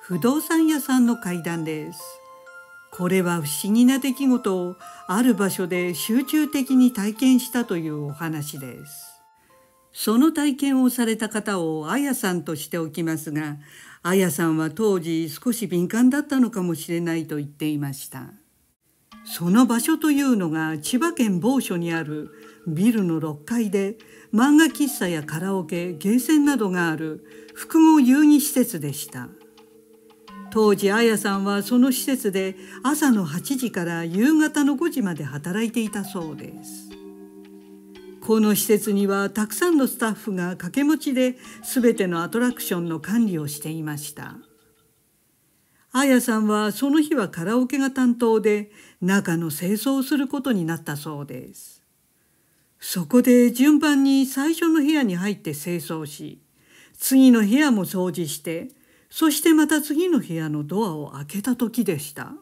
不動産屋さんの怪談です。これは不思議な出来事をある場所で集中的に体験したというお話です。その体験をされた方をあやさんとしておきますが、あやさんは当時少し敏感だったのかもしれないと言っていました。その場所というのが千葉県某所にあるビルの6階で、漫画喫茶やカラオケ、ゲーセンなどがある複合遊戯施設でした。当時あやさんはその施設で朝の8時から夕方の5時まで働いていたそうです。この施設にはたくさんのスタッフが掛け持ちで全てのアトラクションの管理をしていました。あやさんはその日はカラオケが担当で中の清掃をすることになったそうです。そこで順番に最初の部屋に入って清掃し、次の部屋も掃除して、そしてまた次の部屋のドアを開けた時でした。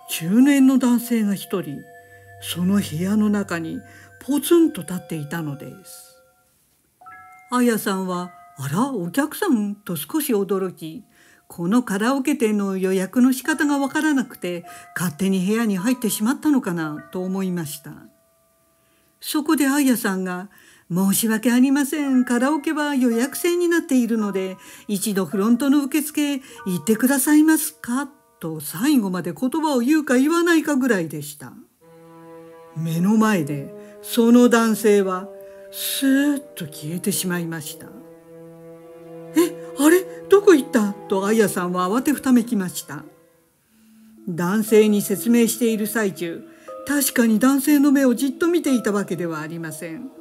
中年の男性が一人、その部屋の中にポツンと立っていたのです。あやさんは、あら、お客さんと少し驚き、このカラオケ店の予約の仕方がわからなくて、勝手に部屋に入ってしまったのかなと思いました。そこであやさんが、申し訳ありません。カラオケは予約制になっているので、一度フロントの受付行ってくださいますかと最後まで言葉を言うか言わないかぐらいでした。目の前でその男性はスーッと消えてしまいました。あれどこ行ったとあやさんは慌てふためきました。男性に説明している最中、確かに男性の目をじっと見ていたわけではありません。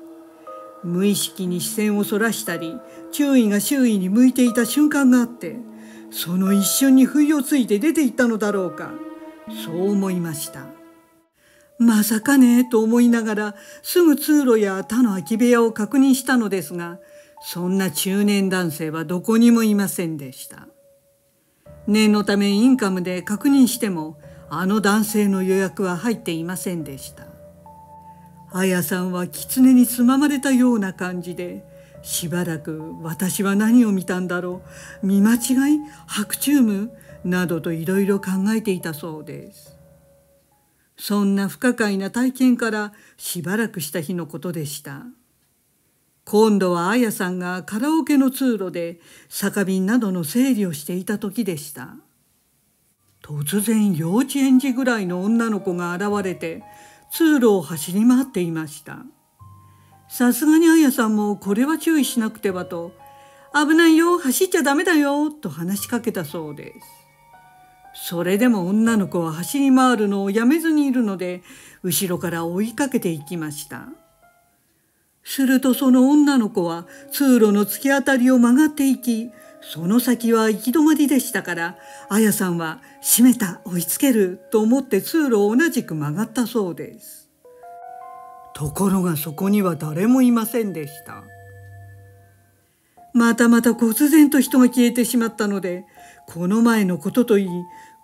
無意識に視線をそらしたり、注意が周囲に向いていた瞬間があって、その一瞬に不意をついて出て行ったのだろうか、そう思いました。まさかねと思いながら、すぐ通路や他の空き部屋を確認したのですが、そんな中年男性はどこにもいませんでした。念のためインカムで確認しても、あの男性の予約は入っていませんでした。あやさんは狐につままれたような感じで、しばらく私は何を見たんだろう、見間違い、白昼夢などといろいろ考えていたそうです。そんな不可解な体験からしばらくした日のことでした。今度はあやさんがカラオケの通路で酒瓶などの整理をしていた時でした。突然幼稚園児ぐらいの女の子が現れて通路を走り回っていました。さすがにあやさんもこれは注意しなくてはと、危ないよ、走っちゃダメだよと話しかけたそうです。それでも女の子は走り回るのをやめずにいるので、後ろから追いかけていきました。するとその女の子は通路の突き当たりを曲がっていき、その先は行き止まりでしたから、あやさんは閉めた、追いつけると思って通路を同じく曲がったそうです。ところがそこには誰もいませんでした。また忽然と人が消えてしまったので、この前のことといい、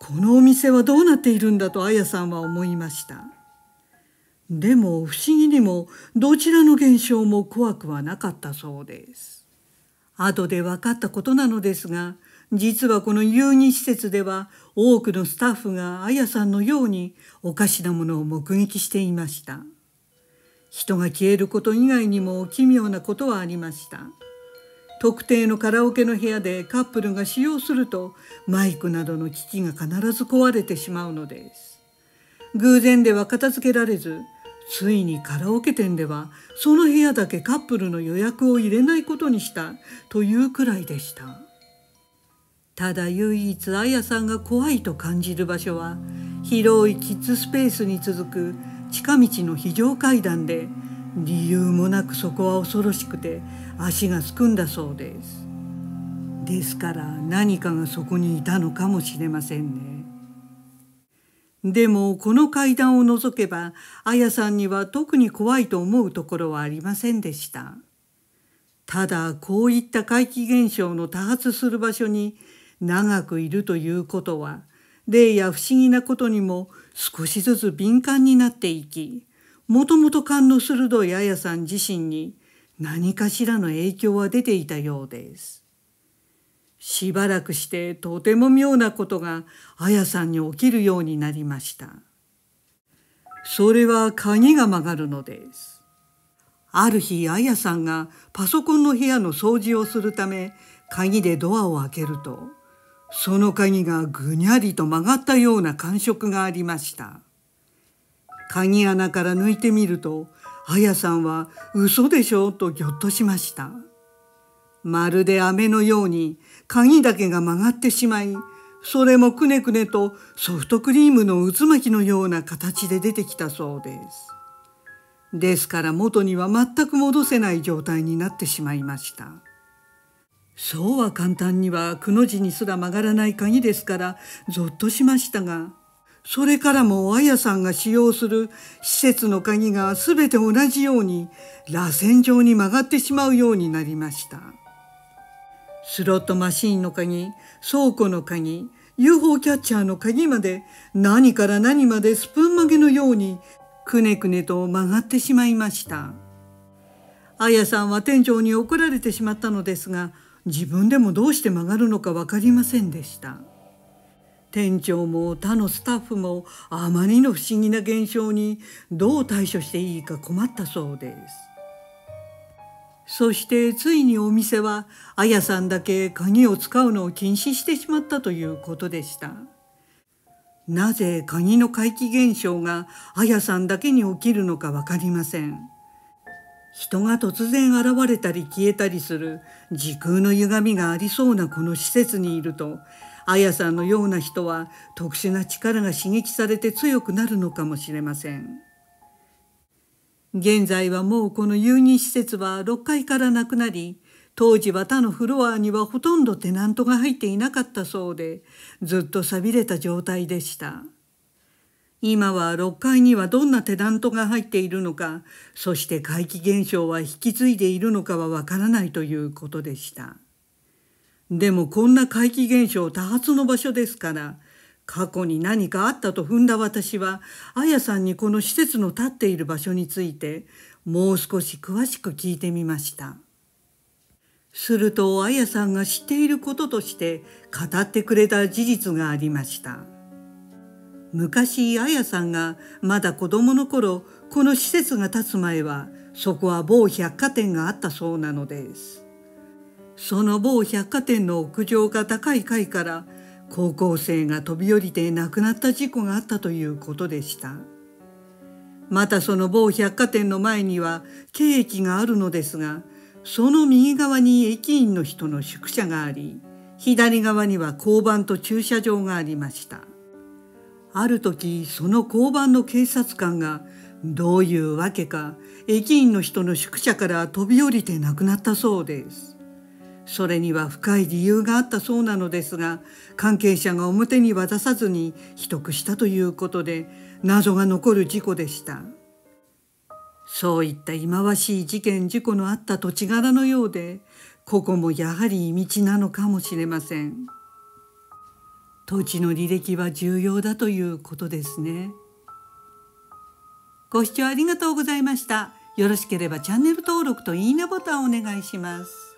このお店はどうなっているんだとあやさんは思いました。でも不思議にもどちらの現象も怖くはなかったそうです。後で分かったことなのですが、実はこの遊戯施設では多くのスタッフがあやさんのようにおかしなものを目撃していました。人が消えること以外にも奇妙なことはありました。特定のカラオケの部屋でカップルが使用するとマイクなどの機器が必ず壊れてしまうのです。偶然では片付けられず、ついにカラオケ店ではその部屋だけカップルの予約を入れないことにしたというくらいでした。ただ唯一あやさんが怖いと感じる場所は、広いキッズスペースに続く近道の非常階段で、理由もなくそこは恐ろしくて足がすくんだそうです。ですから何かがそこにいたのかもしれませんね。でもこの階段を除けば、あやさんには特に怖いと思うところはありませんでした。ただこういった怪奇現象の多発する場所に長くいるということは、霊や不思議なことにも少しずつ敏感になっていき、もともと勘の鋭いあやさん自身に何かしらの影響は出ていたようです。しばらくしてとても妙なことが綾さんに起きるようになりました。それは鍵が曲がるのです。ある日、綾さんがパソコンの部屋の掃除をするため鍵でドアを開けると、その鍵がぐにゃりと曲がったような感触がありました。鍵穴から抜いてみると、綾さんは嘘でしょとぎょっとしました。まるで飴のように鍵だけが曲がってしまい、それもくねくねとソフトクリームの渦巻きのような形で出てきたそうです。ですから元には全く戻せない状態になってしまいました。そうは簡単にはくの字にすら曲がらない鍵ですからぞっとしましたが、それからも綾さんが使用する施設の鍵がすべて同じように螺旋状に曲がってしまうようになりました。スロットマシーンの鍵、倉庫の鍵、UFO キャッチャーの鍵まで、何から何までスプーン曲げのようにくねくねと曲がってしまいました。綾さんは店長に怒られてしまったのですが、自分でもどうして曲がるのか分かりませんでした。店長も他のスタッフもあまりの不思議な現象にどう対処していいか困ったそうです。そしてついにお店は綾さんだけ鍵を使うのを禁止してしまったということでした。なぜ鍵の怪奇現象が綾さんだけに起きるのか分かりません。人が突然現れたり消えたりする時空の歪みがありそうなこの施設にいると、綾さんのような人は特殊な力が刺激されて強くなるのかもしれません。現在はもうこの遊戯施設は6階からなくなり、当時は他のフロアにはほとんどテナントが入っていなかったそうで、ずっと寂れた状態でした。今は6階にはどんなテナントが入っているのか、そして怪奇現象は引き継いでいるのかはわからないということでした。でもこんな怪奇現象多発の場所ですから、過去に何かあったと踏んだ私は、綾さんにこの施設の立っている場所についてもう少し詳しく聞いてみました。すると綾さんが知っていることとして語ってくれた事実がありました。昔綾さんがまだ子供の頃、この施設が建つ前はそこは某百貨店があったそうなのです。その某百貨店の屋上が高い階から高校生が飛び降りて亡くなった事故があったということでした。またその某百貨店の前には京駅があるのですが、その右側に駅員の人の宿舎があり、左側には交番と駐車場がありました。ある時、その交番の警察官がどういうわけか駅員の人の宿舎から飛び降りて亡くなったそうです。それには深い理由があったそうなのですが、関係者が表には出さずに秘匿したということで、謎が残る事故でした。そういった忌まわしい事件事故のあった土地柄のようで、ここもやはり道なのかもしれません。土地の履歴は重要だということですね。ご視聴ありがとうございました。よろしければチャンネル登録といいねボタンをお願いします。